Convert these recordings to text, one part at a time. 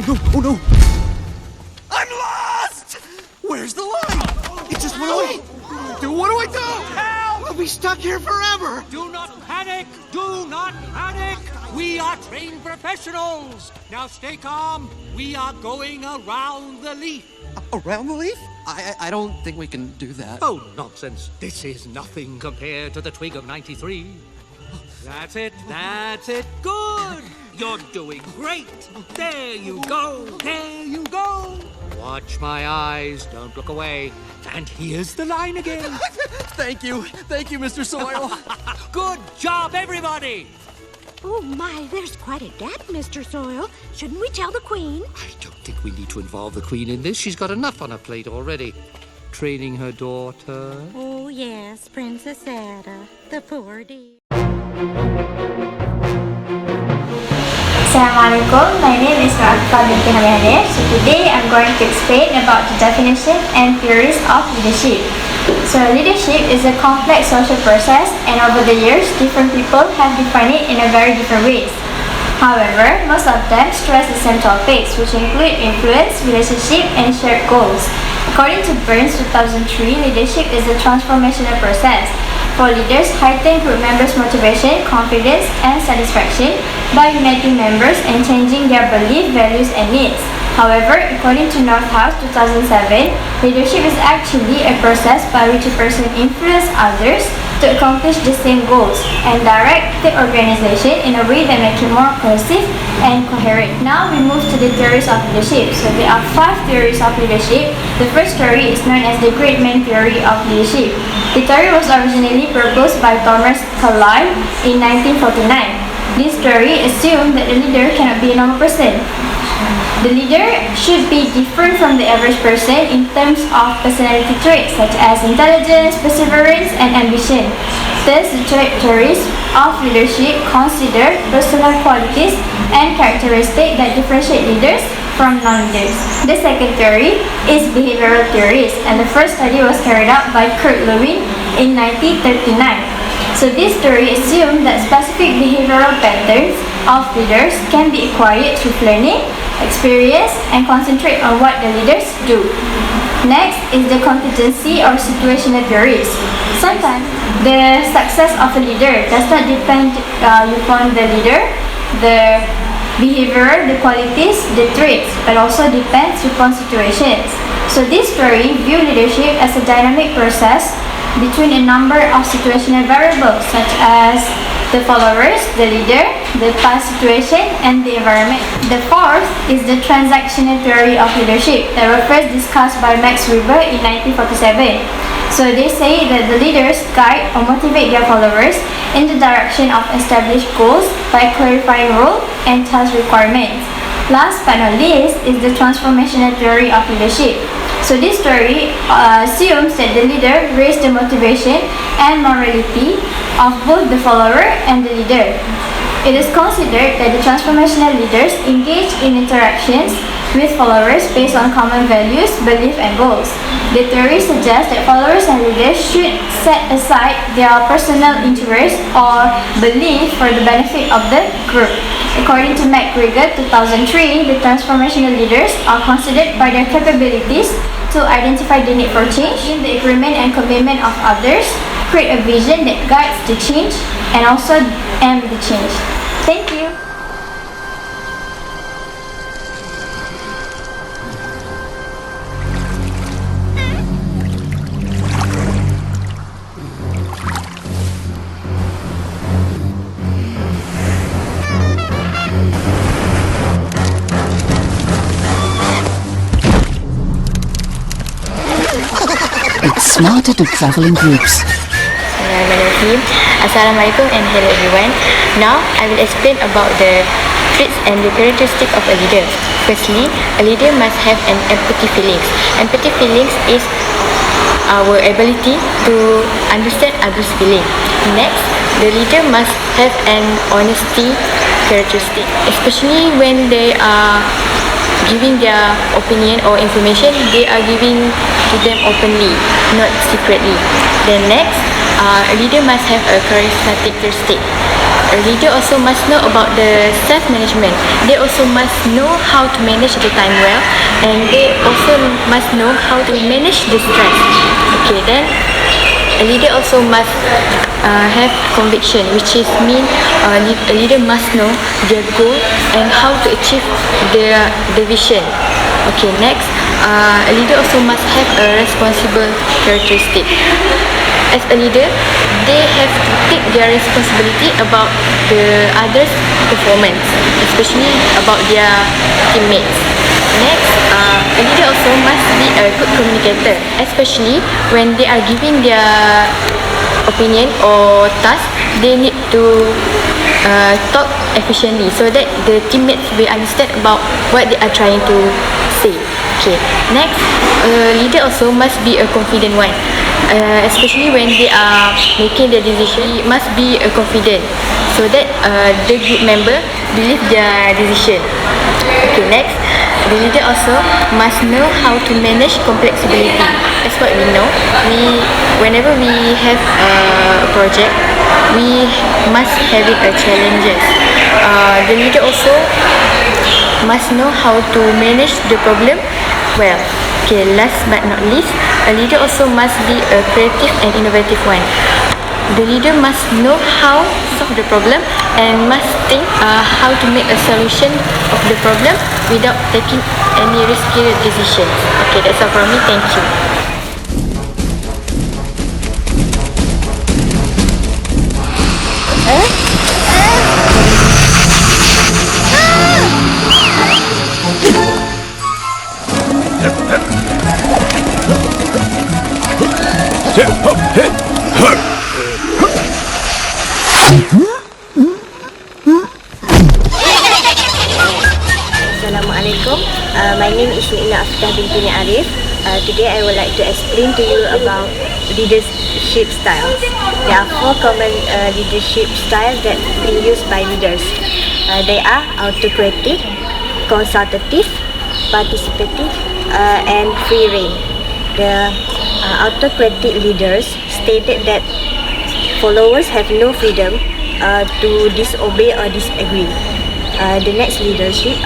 Oh no! I'm lost! Where's the line? It just went away! What do I do? Help! I'll be stuck here forever! Do not panic! Do not panic! We are trained professionals! Now stay calm. We are going around the leaf. Around the leaf? I don't think we can do that. Oh, nonsense. This is nothing compared to the twig of 93. That's it. That's it. Good. You're doing great. There you go. There you go. Watch my eyes. Don't look away. And here's the line again. Thank you. Thank you, Mr. Soil. Good job, everybody. Oh my, there's quite a gap, Mr. Soil. Shouldn't we tell the Queen? I don't think we need to involve the Queen in this. She's got enough on her plate already. Training her daughter. Oh yes, Princess Ada, the poor dear. Assalamualaikum, my name is Rafa binti Hamid. So today I'm going to explain about the definition and theories of leadership. So leadership is a complex social process, and over the years, different people have defined it in a very different ways. However, most of them stress the same topics, which include influence, relationship, and shared goals. According to Burns 2003, leadership is a transformational process. For leaders, heighten group members' motivation, confidence, and satisfaction by uniting members and changing their beliefs, values, and needs. However, according to Northouse 2007, leadership is actually a process by which a person influences others to accomplish the same goals and direct the organization in a way that makes it more cohesive and coherent. Now we move to the theories of leadership. So there are 5 theories of leadership. The first theory is known as the Great Man theory of leadership. The theory was originally proposed by Thomas Carlyle in 1949. This theory assumed that the leader cannot be a normal person. The leader should be different from the average person in terms of personality traits such as intelligence, perseverance, and ambition. Thus, the theories of leadership consider personal qualities and characteristics that differentiate leaders from non-leaders. The second theory is behavioral theories, and the first study was carried out by Kurt Lewin in 1939. So this theory assumes that specific behavioral patterns of leaders can be acquired through learning, experience, and concentrate on what the leaders do. Next is the contingency or situational theories. Sometimes the success of a leader does not depend upon the leader, the behavior, the qualities, the traits, but also depends upon situations. So this theory views leadership as a dynamic process between a number of situational variables such as the followers, the leader, the past situation, and the environment. The fourth is the transactional theory of leadership that was first discussed by Max Weber in 1947. So they say that the leaders guide or motivate their followers in the direction of established goals by clarifying role and task requirements. Last but not least is the transformational theory of leadership. So this theory assumes that the leader raises the motivation and morality of both the follower and the leader. It is considered that the transformational leaders engage in interactions with followers based on common values, beliefs, and goals. The theory suggests that followers and leaders should set aside their personal interest or belief for the benefit of the group. According to McGregor 2003, the transformational leaders are considered by their capabilities to identify the need for change, the agreement and commitment of others, create a vision that guides the change, and also end the change. Thank you. It's smarter to travel in groups. Assalamualaikum and hello everyone. Now I will explain about the traits and the characteristics of a leader. Firstly, a leader must have an empathy feelings. Empathy feelings is our ability to understand others' feeling. Next, the leader must have an honesty characteristic, especially when they are giving their opinion or information, they are giving to them openly, not secretly. Then next, a leader must have a charismatic characteristic. A leader also must know about the self-management. They also must know how to manage the time well, and they also must know how to manage the stress. Okay, then a leader also must have conviction, which is mean a leader must know their goal and how to achieve the vision. Okay, next, a leader also must have a responsible characteristic. As a leader, they have to take their responsibility about the others' performance, especially about their teammates. Next, a leader also must be a good communicator, especially when they are giving their opinion or task. They need to talk efficiently so that the teammates will understand about what they are trying to say. Okay. Next, a leader also must be a confident one. Especially when they are making their decision, it must be a confident so that the group member believe their decision. Okay, next, the leader also must know how to manage complexity. That's what we know. Whenever we have a project, we must have it a challenges. The leader also must know how to manage the problem well. Okay, last but not least, a leader also must be a creative and innovative one. The leader must know how to solve the problem and must think how to make a solution of the problem without taking any risky decisions. Okay, that's all from me. Thank you. Assalamualaikum. My name is Nina Aftah binti Arif. Today I would like to explain to you about leadership styles. There are 4 common leadership styles that being used by leaders. They are autocratic, consultative, participative, and free reign. The autocratic leaders stated that followers have no freedom to disobey or disagree. The next leadership,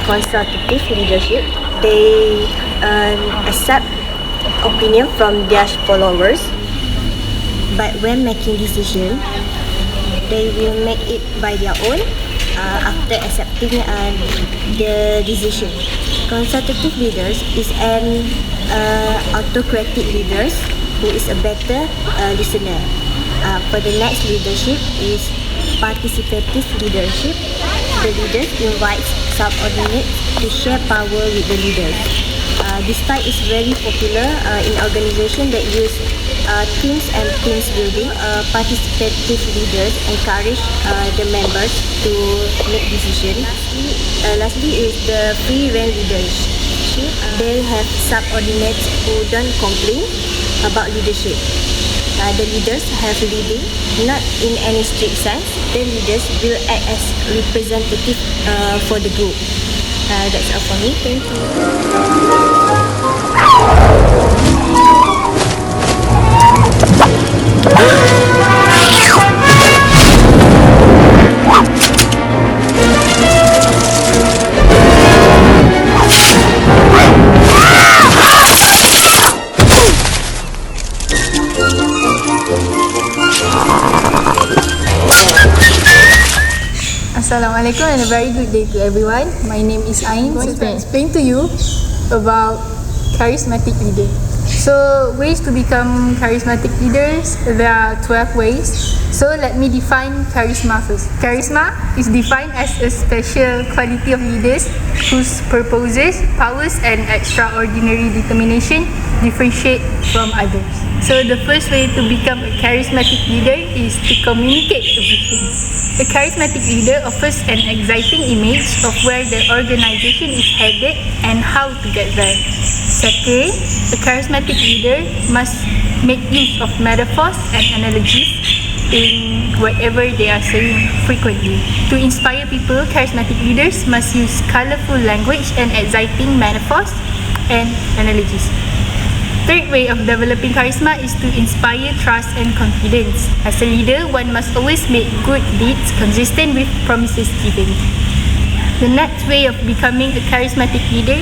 consultative leadership. They accept opinion from their followers, but when making decision, they will make it by their own after accepting the decision. Consultative leaders is an autocratic leaders who is a better listener. For the next leadership is participative leadership. The leaders invite subordinates to share power with the leaders. This style is very popular in organizations that use teams and teams building. Participative leaders encourage the members to make decisions. Lastly is the free reign leadership. They have subordinates who don't complain about leadership. The leaders have leading, not in any strict sense. The leaders will act as representative for the group. That's all for me. Thank Assalamualaikum and a very good day to everyone. My name is Ain. I'm going to explain to you about charismatic leader. So, ways to become charismatic leaders, there are 12 ways. So, let me define charisma first. Charisma is defined as a special quality of leaders whose purposes, powers and extraordinary determination differentiate from others. So, the first way to become a charismatic leader is to communicate a vision. A charismatic leader offers an exciting image of where the organization is headed and how to get there. Second, a charismatic leader must make use of metaphors and analogies in whatever they are saying frequently. To inspire people, charismatic leaders must use colorful language and exciting metaphors and analogies. Third way of developing charisma is to inspire trust and confidence. As a leader, one must always make good deeds consistent with promises given. The next way of becoming a charismatic leader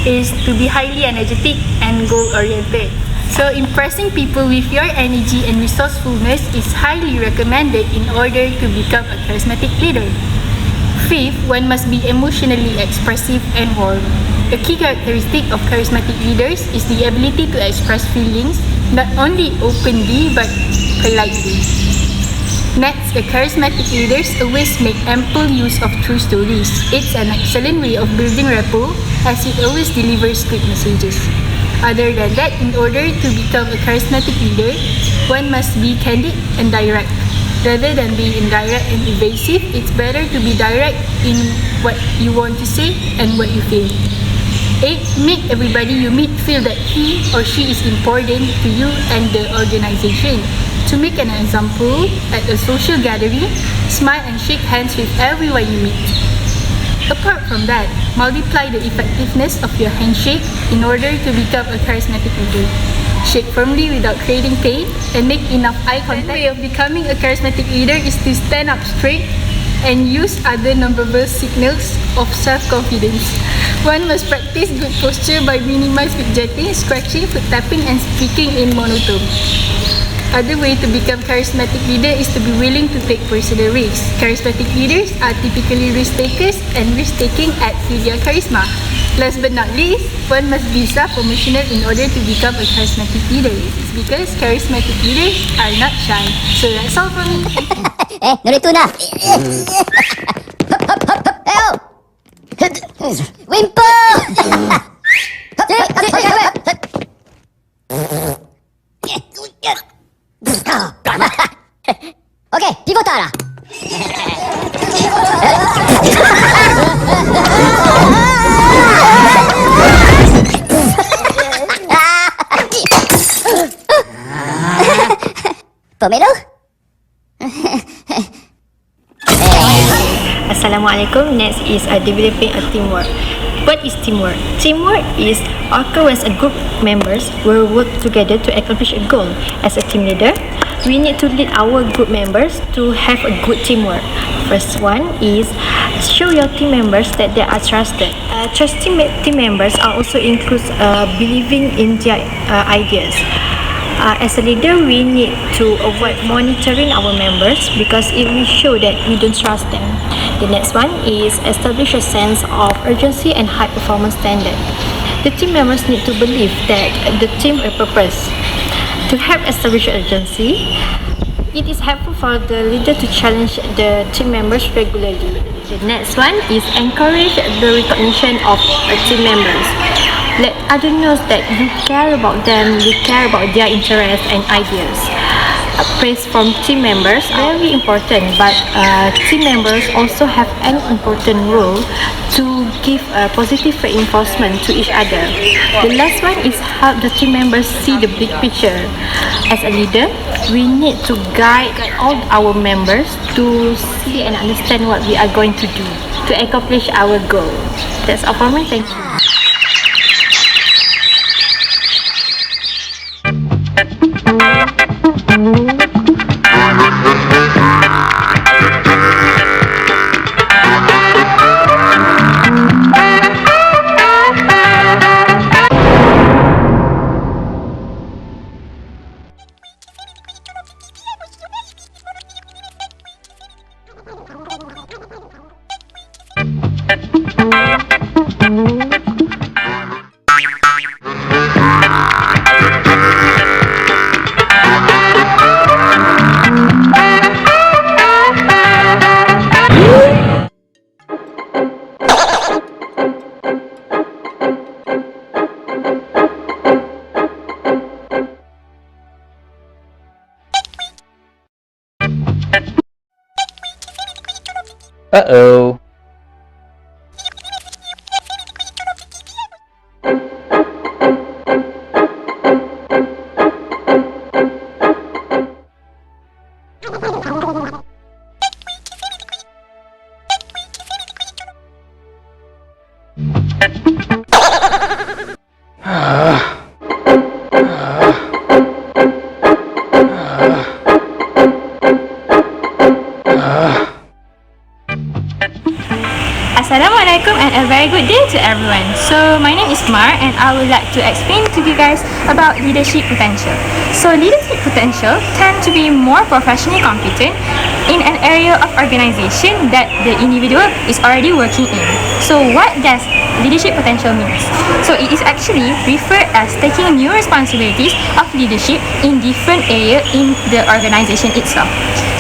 is to be highly energetic and goal-oriented. So impressing people with your energy and resourcefulness is highly recommended in order to become a charismatic leader. Fifth, one must be emotionally expressive and warm. A key characteristic of charismatic leaders is the ability to express feelings not only openly but politely. Next, the charismatic leaders always make ample use of true stories. It's an excellent way of building rapport as it always delivers good messages. Other than that, in order to become a charismatic leader, one must be candid and direct. Rather than being indirect and evasive, it's better to be direct in what you want to say and what you feel. 8. Make everybody you meet feel that he or she is important to you and the organization. To make an example, at a social gathering, smile and shake hands with everyone you meet. Apart from that, multiply the effectiveness of your handshake in order to become a charismatic leader. Shake firmly without creating pain and make enough eye contact. The way of becoming a charismatic leader is to stand up straight and use other nonverbal signals of self-confidence. One must practice good posture by minimizing fidgeting, scratching, foot tapping, and speaking in monotone. Other way to become charismatic leader is to be willing to take personal risks. Charismatic leaders are typically risk takers, and risk taking adds to their charisma. Last but not least, one must be self-promotional in order to become a charismatic leader. It's because charismatic leaders are not shy. So that's all from me. Nuri tuna. Wimpo. Okay, pivotara. Pomelo? Assalamualaikum. Next is developing a teamwork. What is teamwork? Teamwork is occur as a group members will work together to accomplish a goal. As a team leader, we need to lead our group members to have a good teamwork. First one is show your team members that they are trusted. Trusting team members are also includes believing in their ideas. As a leader, we need to avoid monitoring our members because it will show that we don't trust them. The next one is establish a sense of urgency and high performance standard. The team members need to believe that the team has a purpose. To help establish urgency, it is helpful for the leader to challenge the team members regularly. The next one is encourage the recognition of team members. Let others know that you care about them, you care about their interests and ideas. Praise from team members very important, but team members also have an important role to give positive reinforcement to each other. The last one is help the team members see the big picture. As a leader, we need to guide all our members to see and understand what we are going to do to accomplish our goal. That's all for me. Thank you. Uh-oh. Assalamualaikum and a very good day to everyone. So my name is Mar and I would like to explain to you guys about leadership potential. So leadership potential tend to be more professionally competent in an area of organization that the individual is already working in. So what does leadership potential means? So it is actually referred as taking new responsibilities of leadership in different area in the organization itself.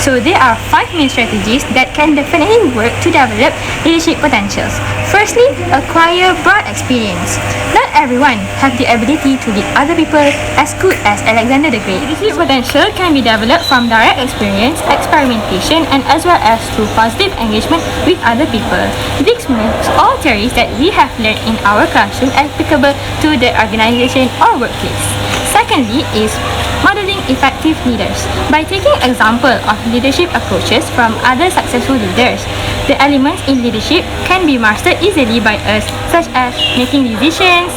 So there are 5 main strategies that can definitely work to develop leadership potentials. Firstly, acquire broad experience. Not everyone have the ability to lead other people as good as Alexander the Great. Leadership potential can be developed from direct experience, experimentation, and as well as through positive engagement with other people. This makes all theories that we have learned in our classroom applicable to the organization or workplace. Secondly is modeling effective leaders. By taking example of leadership approaches from other successful leaders, the elements in leadership can be mastered easily by us, such as making decisions,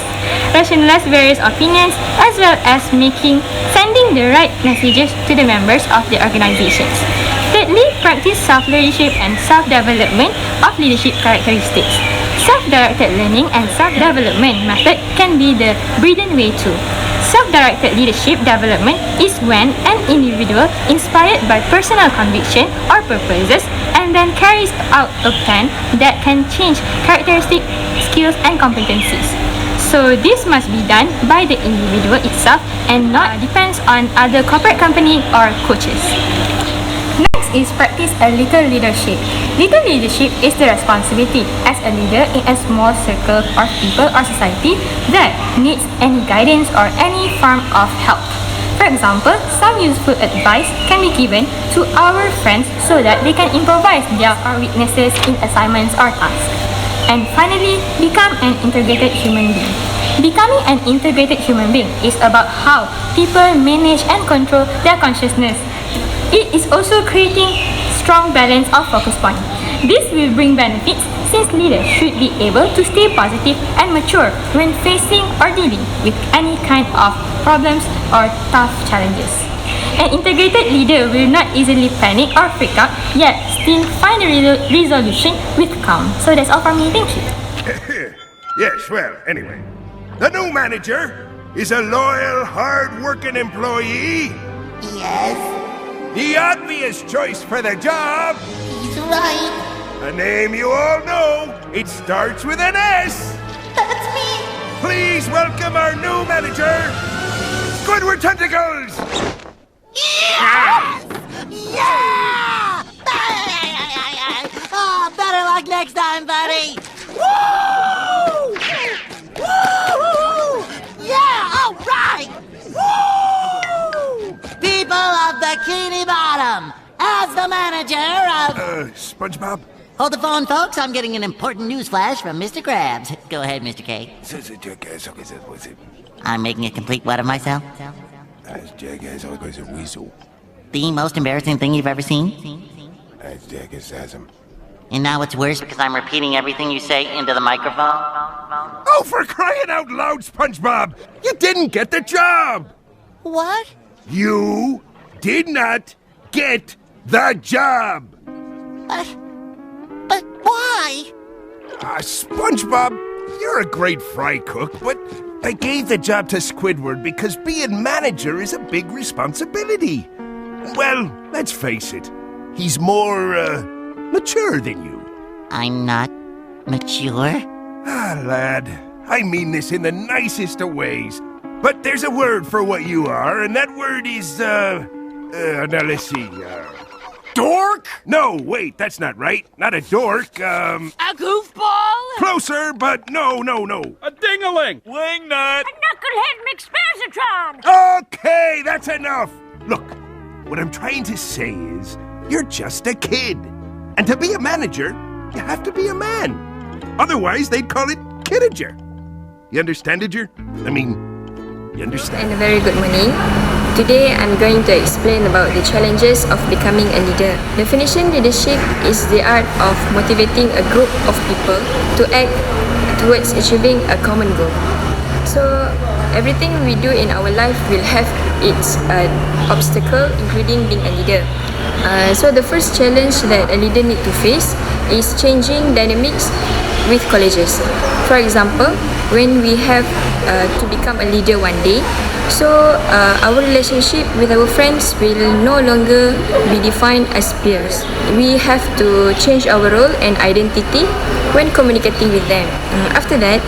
rationalize various opinions, as well as sending the right messages to the members of the organizations. Thirdly, practice self-leadership and self-development of leadership characteristics. Self-directed learning and self-development method can be the brilliant way too. Self-directed leadership development is when an individual, inspired by personal conviction or purposes, and then carries out a plan that can change characteristics, skills, and competencies. So this must be done by the individual itself and not depends on other corporate company or coaches. Next is practice a little leadership. Little leadership is the responsibility as a leader in a small circle of people or society that needs any guidance or any form of help. For example, some useful advice can be given to our friends so that they can improvise their weaknesses in assignments or tasks. And finally, become an integrated human being. Becoming an integrated human being is about how people manage and control their consciousness. It is also creating strong balance of focus point. This will bring benefits since leaders should be able to stay positive and mature when facing or dealing with any kind of problems or tough challenges. An integrated leader will not easily panic or freak out, yet still find a resolution with calm. So that's all from me. Thank you. Yes, well, anyway. The new manager is a loyal, hard-working employee. Yes. The obvious choice for the job. He's right. A name you all know. It starts with an S. That's me. Please welcome our new manager, Squidward Tentacles. Yes! Yeah! Oh, better luck next time, buddy. Woo! Woo! Yeah! All right! Woo! People of Bikini Bottom, as the manager of... SpongeBob? Hold the phone, folks. I'm getting an important news flash from Mr. Krabs. Go ahead, Mr. K. I'm making a complete what of myself? The most embarrassing thing you've ever seen? And now it's worse because I'm repeating everything you say into the microphone? Oh, for crying out loud, SpongeBob! You didn't get the job! What? You did not get the job! But why? SpongeBob, you're a great fry cook, but I gave the job to Squidward because being manager is a big responsibility. Well, let's face it, he's more, mature than you. I'm not mature? Lad, I mean this in the nicest of ways. But there's a word for what you are, and that word is, now let's see, dork? No, wait, that's not right. Not a dork, A goofball? Closer, but no. A ding-a-ling! A Wingnut! knucklehead McSparzatron! Okay, that's enough. Look, what I'm trying to say is, you're just a kid. And to be a manager, you have to be a man. Otherwise, they'd call it kidager. You understand, Iger? I mean, you understand? And a very good morning. Today I'm going to explain about the challenges of becoming a leader. Definition: leadership is the art of motivating a group of people to act towards achieving a common goal. So Everything we do in our life will have its obstacle, including being a leader. So the first challenge that a leader need to face is changing dynamics with colleagues. For example, when we have to become a leader one day, so our relationship with our friends will no longer be defined as peers. We have to change our role and identity when communicating with them. After that,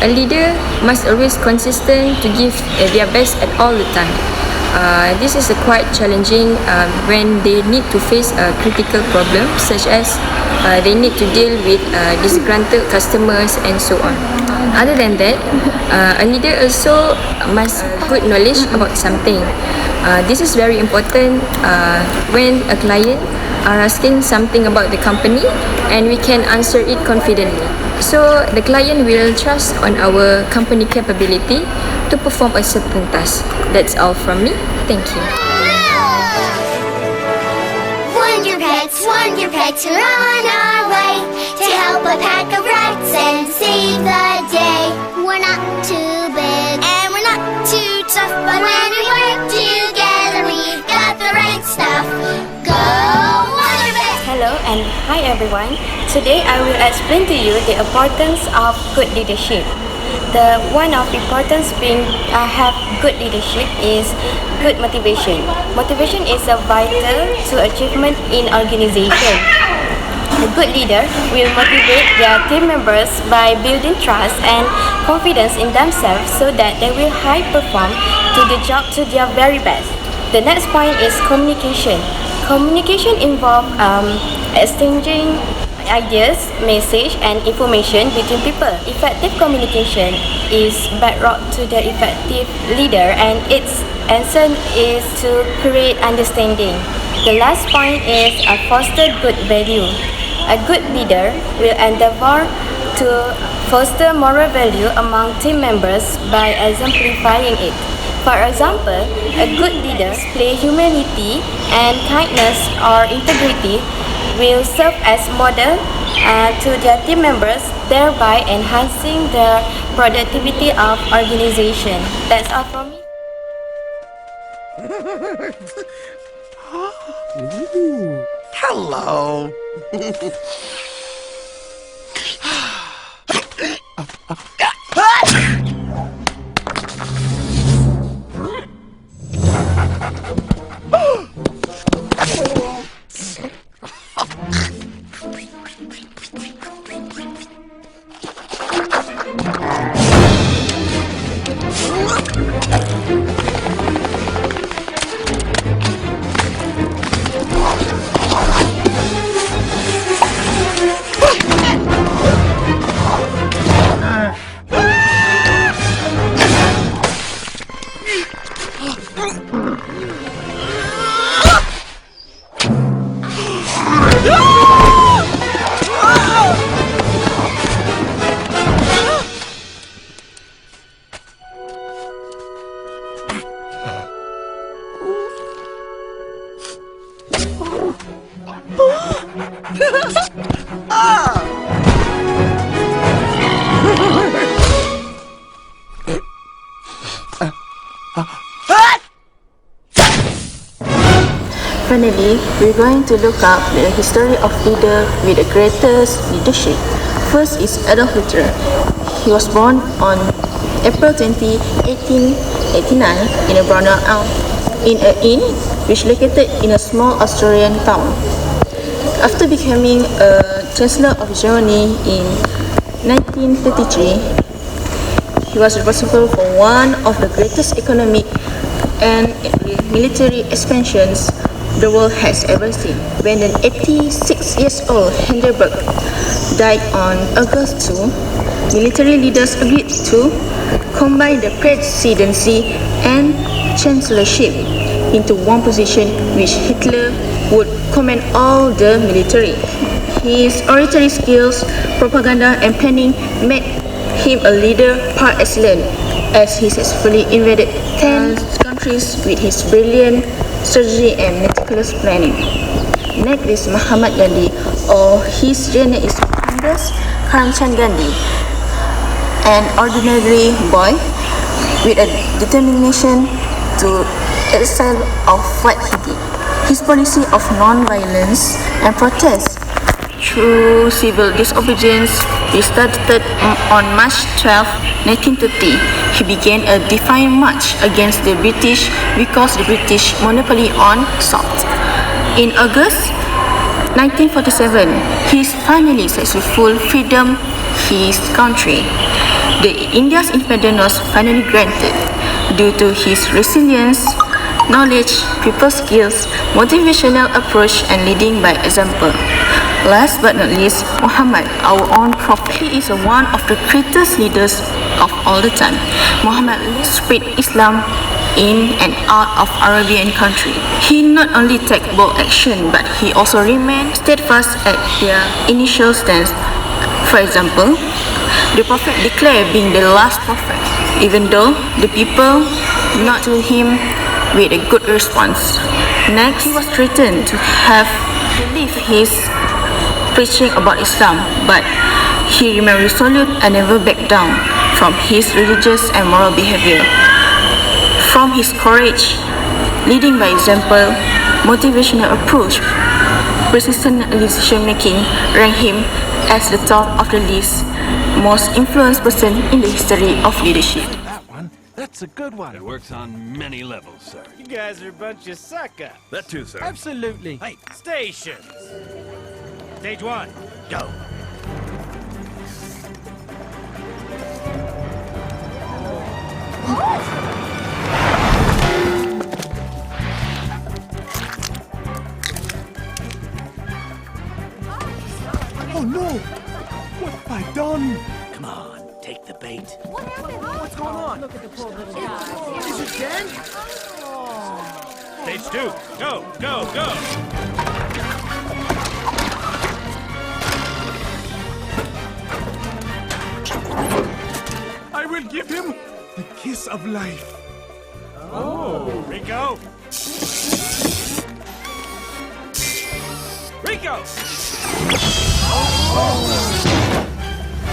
a leader must always consistent to give their best at all the time. This is quite challenging when they need to face a critical problem, such as they need to deal with disgruntled customers and so on. Other than that, a leader also must have good knowledge about something. This is very important when a client are asking something about the company and we can answer it confidently. So the client will trust on our company capability to perform a certain task. That's all from me. Thank you. Wonder Pets, we're on our way to help a pack of rats and save the day. We're not too big and we're not too tough, but when we work together, we've got the right stuff. Go Wonder Pets! Hello and hi everyone. Today I will explain to you the importance of good leadership. The one of importance being have good leadership is good motivation. Motivation is a vital to achievement in organization. A good leader will motivate their team members by building trust and confidence in themselves so that they will high perform to the job to their very best. The next point is communication. Communication involves exchanging ideas, message and information between people. Effective communication is bedrock to the effective leader and its essence is to create understanding. The last point is foster good value. A good leader will endeavor to foster moral value among team members by exemplifying it. For example, a good leader display humility and kindness or integrity will serve as model to their team members, thereby enhancing the productivity of organization. That's all from me. Ooh, hello. Finally, we're going to look up the history of leader with the greatest leadership. First is Adolf Hitler. He was born on April 20, 1889 in a Brunel in an inn which located in a small Austrian town. After becoming a Chancellor of Germany in 1933, he was responsible for one of the greatest economic and military expansions the world has ever seen. When an 86-year-old Hindenburg died on August 2, military leaders agreed to combine the presidency and chancellorship into one position, which Hitler would command all the military. His oratory skills, propaganda and planning made him a leader par excellence, as he successfully invaded 10 countries with his brilliant strategy and meticulous planning. Next is Mahatma Gandhi, or his real name is Mohandas Karamchand Gandhi, an ordinary boy with a determination to excel of what he did. His policy of non-violence and protest through civil disobedience started on March 12, 1930. He began a defiant march against the British because the British monopoly on salt. In August 1947, he finally successful freedom his country. The India's independence was finally granted due to his resilience, knowledge, people skills, motivational approach, and leading by example. Last but not least, Muhammad, our own prophet. He is one of the greatest leaders of all the time. Muhammad spread Islam in and out of Arabian country. He not only took bold action, but he also remained steadfast at their initial stance. For example, the Prophet declared being the last prophet, even though the people not to him with a good response. Next, he was threatened to have to leave his preaching about Islam, but he remained resolute and never backed down from his religious and moral behavior. From his courage, leading by example, motivational approach, persistent decision making rank him as the top of the list most influenced person in the history of leadership. That's a good one. It works on many levels, sir. You guys are a bunch of suck-ups. That too, sir. Absolutely. Hey, stations. Stage 1, go. Oh no! What have I done? Come on, take the bait. What's going on? Look at the poor little guy. Is it dead? Stage 2, go, go, go. I will give him the kiss of life. Oh, Rico. Rico!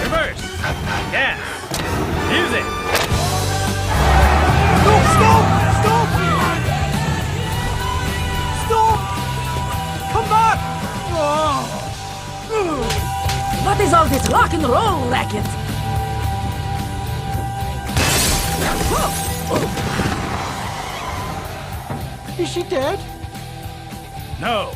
Reverse. Dance. Music. No, stop! Stop! Stop! Come back! What is all this rock and roll racket? Is she dead? No.